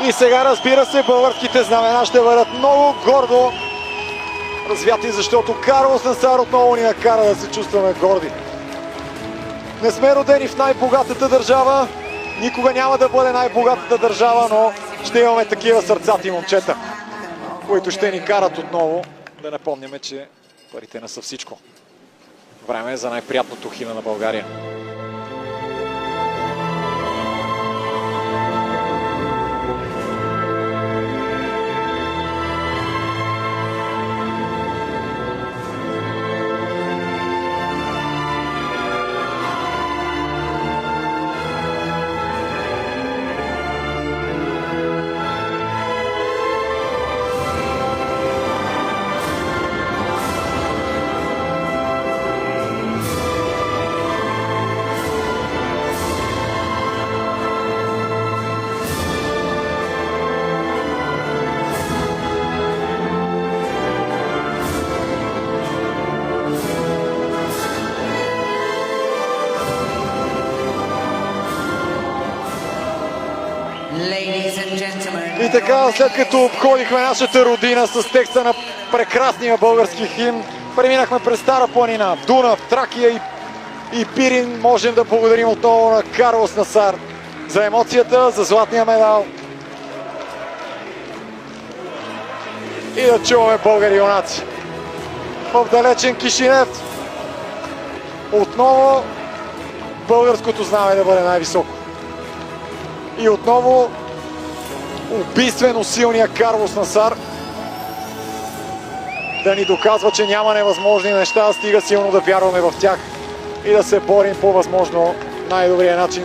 И сега, разбира се, българските знамена ще бъдат много гордо развяти, защото Карлос Насар отново ни накара да се чувстваме горди. Не сме родени в най-богатата държава, никога няма да бъде най-богатата държава, но ще имаме такива сърцати момчета, които ще ни карат отново да напомняме, че парите не са всичко. Време е за най-приятното химна на България. И така, след като обходихме нашата родина с текста на прекрасния български химн, преминахме през Стара планина, Дунав, Тракия и Пирин. Можем да благодарим отново на Карлос Насар за емоцията, за златния медал. И да чуваме българи юнаци. В далечен Кишинев отново българското знаме да бъде най-високо. И отново убийствено силния Карлос Насар да ни доказва, че няма невъзможни неща, стига силно да вярваме в тях и да се борим по възможно най-добрия начин.